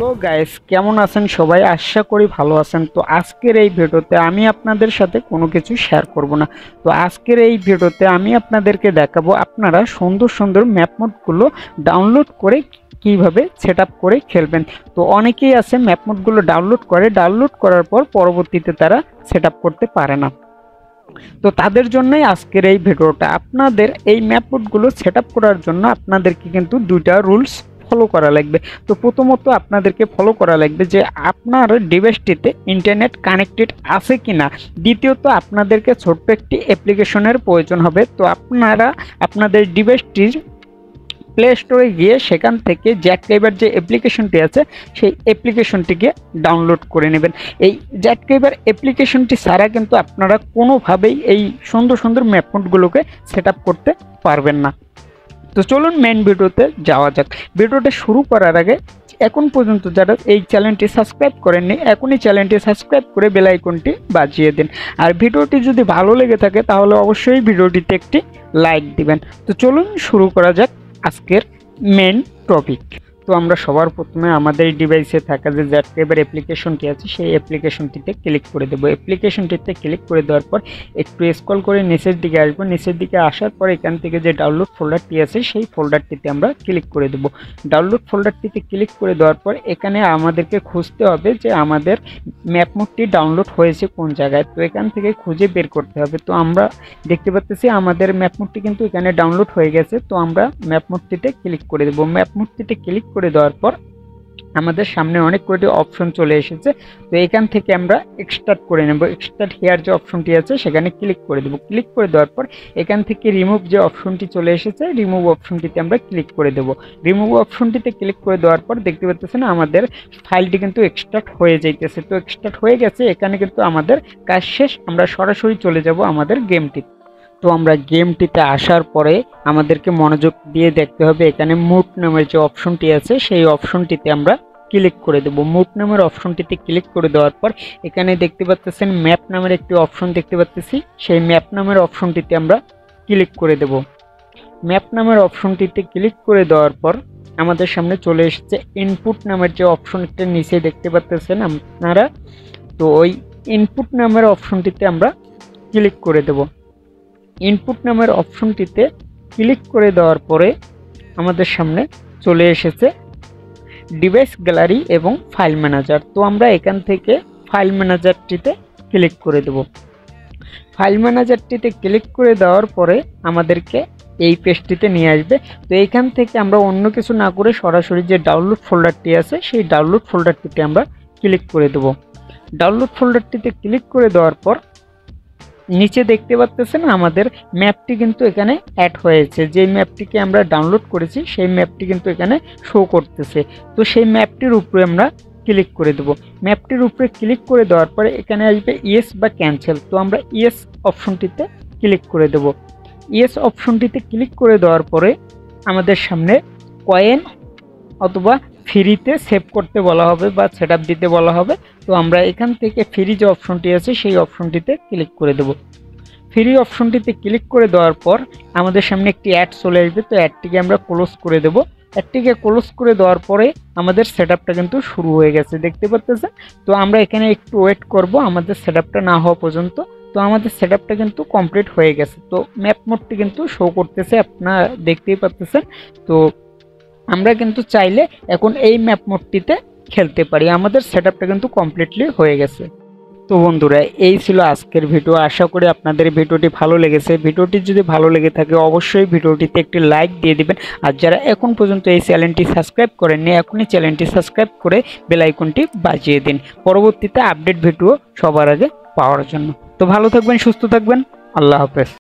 Hello guys, কেমন আছেন সবাই? আশা করি ভালো আছেন। তো আজকের এই ভিডিওতে আমি আপনাদের সাথে কোনো কিছু শেয়ার করব না। তো আজকের এই ভিডিওতে আমি আপনাদেরকে দেখাবো আপনারা সুন্দর সুন্দর ম্যাপ মোডগুলো ডাউনলোড করে কিভাবে সেটআপ করে খেলবেন। তো অনেকেই আছে ম্যাপ মোডগুলো ডাউনলোড করার পর পরবর্তীতে তারা সেটআপ করতে পারে না। তো তাদের জন্যই আজকের এই ভিডিওটা। আপনাদের এই ম্যাপ মোডগুলো সেটআপ করার জন্য আপনাদেরকে কিন্তু দুইটা রুলস ফলো করা লাগবে। তো প্রথমত আপনাদেরকে ফলো করা লাগবে যে আপনার ডিভাইসটিতে ইন্টারনেট কানেক্টেড আছে কিনা। দ্বিতীয়ত আপনাদেরকে ছোট্ট একটি অ্যাপ্লিকেশনের প্রয়োজন হবে। তো আপনারা আপনাদের ডিভাইসটির প্লে স্টোরে গিয়ে সেখান থেকে জ্যাটকাইবার যে অ্যাপ্লিকেশনটি আছে সেই অ্যাপ্লিকেশনটিকে ডাউনলোড করে নেবেন। এই জ্যাটকাইবার অ্যাপ্লিকেশনটি ছাড়া কিন্তু আপনারা কোনোভাবেই এই সুন্দর সুন্দর ম্যাপ মোডগুলোকে সেট আপ করতে পারবেন না। তো চলুন মেন ভিডিওতে যাওয়া যাক। ভিডিওটা শুরু করার আগে এখন পর্যন্ত যারা এই চ্যানেলটি সাবস্ক্রাইব করেননি এখনই চ্যানেলটি সাবস্ক্রাইব করে বেল আইকনটি বাজিয়ে দিন। আর ভিডিওটি যদি ভালো লেগে থাকে তাহলে অবশ্যই ভিডিওটিতে একটি লাইক দিবেন। তো চলুন শুরু করা যাক আজকের মেন টপিক। তো আমরা সবার প্রথমে আমাদের ডিভাইসে থাকা যে জ্যাটকাইবার অ্যাপ্লিকেশনটি আছে সেই অ্যাপ্লিকেশনটিতে ক্লিক করে দেবো। অ্যাপ্লিকেশনটিতে ক্লিক করে দেওয়ার পর একটু স্ক্রল করে নিচের দিকে আসবো। নিচের দিকে আসার পর এখান থেকে যে ডাউনলোড ফোল্ডারটি আছে সেই ফোল্ডারটিতে আমরা ক্লিক করে দেবো। ডাউনলোড ফোল্ডারটিতে ক্লিক করে দেওয়ার পর এখানে আমাদেরকে খুঁজতে হবে যে আমাদের ম্যাপ মোডটি ডাউনলোড হয়েছে কোন জায়গায়। তো এখান থেকে খুঁজে বের করতে হবে। তো আমরা দেখতে পাচ্ছি আমাদের ম্যাপ মোডটি কিন্তু এখানে ডাউনলোড হয়ে গেছে। তো আমরা ম্যাপ মোডটিতে ক্লিক করে দেবো। ম্যাপ মোডটিতে ক্লিক করে দেওয়ার পর আমাদের সামনে অনেক কয়টি অপশন চলে এসেছে। তো এখান থেকে আমরা এক্সট্রাক্ট করে নেব। এক্সট্রাক্ট হেয়ার যে অপশনটি আছে সেখানে ক্লিক করে দেব। ক্লিক করে দেওয়ার পর এখান থেকে রিমুভ যে অপশনটি চলে এসেছে রিমুভ অপশনটিতে আমরা ক্লিক করে দেব। রিমুভ অপশনটিতে ক্লিক করে দেওয়ার পর দেখতে পাচ্ছেন আমাদের ফাইলটি কিন্তু এক্সট্রাক্ট হয়ে যাইতেছে। তো এক্সট্রাক্ট হয়ে গেছে, এখানে কিন্তু আমাদের কাজ শেষ। আমরা সরাসরি চলে যাব আমাদের গেমটি। তো আমরা গেমটিতে আসার পরে আমাদেরকে মনোযোগ দিয়ে দেখতে হবে এখানে মুড নামের যে অপশনটি আছে সেই অপশনটিতে আমরা ক্লিক করে দেব। মুড নামের অপশনটিতে ক্লিক করে দেওয়ার পর এখানে দেখতে পাচ্ছেন ম্যাপ নামের একটি অপশন দেখতে পাচ্ছি। সেই ম্যাপ নামের অপশনটিতে আমরা ক্লিক করে দেব। ম্যাপ নামের অপশনটিতে ক্লিক করে দেওয়ার পর আমাদের সামনে চলে এসেছে ইনপুট নামের যে অপশনটা নিচে দেখতে পাচ্ছেন আপনারা। তো ওই ইনপুট নামের অপশনটিতে আমরা ক্লিক করে দেব। ইনপুট নামের অপশনটিতে ক্লিক করে দেওয়ার পরে আমাদের সামনে চলে এসেছে ডিভাইস গ্যালারি এবং ফাইল ম্যানেজার। তো আমরা এখান থেকে ফাইল ম্যানেজারটিতে ক্লিক করে দেব। ফাইল ম্যানেজারটিতে ক্লিক করে দেওয়ার পরে আমাদেরকে এই পেজটিতে নিয়ে আসবে। তো এইখান থেকে আমরা অন্য কিছু না করে সরাসরি যে ডাউনলোড ফোল্ডারটি আছে সেই ডাউনলোড ফোল্ডারটিতে আমরা ক্লিক করে দেব। ডাউনলোড ফোল্ডারটিতে ক্লিক করে দেওয়ার পর নিচে দেখতে পাচ্ছেন আমাদের ম্যাপটি কিন্তু এখানে অ্যাড হয়েছে। যে ম্যাপটিকে আমরা ডাউনলোড করেছি সেই ম্যাপটি কিন্তু এখানে শো করতেছে। তো সেই ম্যাপটির উপরে আমরা ক্লিক করে দেব। ম্যাপটির উপরে ক্লিক করে দেওয়ার পরে এখানে আসবে ইয়েস বা ক্যান্সেল। তো আমরা ইয়েস অপশনটিতে ক্লিক করে দেব। ইয়েস অপশনটিতে ক্লিক করে দেওয়ার পরে আমাদের সামনে কয়েন অথবা ফ্রিতে সেভ করতে বলা হবে বা সেটআপ দিতে বলা হবে। তো আমরা এখান থেকে ফ্রি যে অপশনটি আছে সেই অপশনটিতে ক্লিক করে দেব। ফ্রি অপশনটিতে ক্লিক করে দেওয়ার পর আমাদের সামনে একটি অ্যাড চলে আসবে। তো অ্যাডটিকে আমরা ক্লোজ করে দেব। অ্যাডটিকে ক্লোজ করে দেওয়ার পরে আমাদের সেটআপটা কিন্তু শুরু হয়ে গেছে দেখতে পাচ্ছেন। তো আমরা এখানে একটু ওয়েট করব আমাদের সেটআপটা না হওয়া পর্যন্ত। তো আমাদের সেটআপটা কিন্তু কমপ্লিট হয়ে গেছে। তো ম্যাপ মোডটি কিন্তু শো করতেছে, আপনারা দেখতেই পাচ্ছেন। তো আমরা কিন্তু চাইলে এখন এই ম্যাপ মোডটিতে খেলতে পারি। আমাদের সেটআপটা কিন্তু কমপ্লিটলি হয়ে গেছে। তো বন্ধুরা, এই ছিল আজকের ভিডিও। আশা করি আপনাদের ভিডিওটি ভালো লেগেছে। ভিডিওটি যদি ভালো লেগে থাকে অবশ্যই ভিডিওটিতে একটি লাইক দিয়ে দিবেন। আর যারা এখন পর্যন্ত এই চ্যানেলটি সাবস্ক্রাইব করেননি এখনই চ্যানেলটি সাবস্ক্রাইব করে বেল আইকনটি বাজিয়ে দিন পরবর্তীতে আপডেট ভিডিও সবার আগে পাওয়ার জন্য। তো ভালো থাকবেন, সুস্থ থাকবেন। আল্লাহ হাফেজ।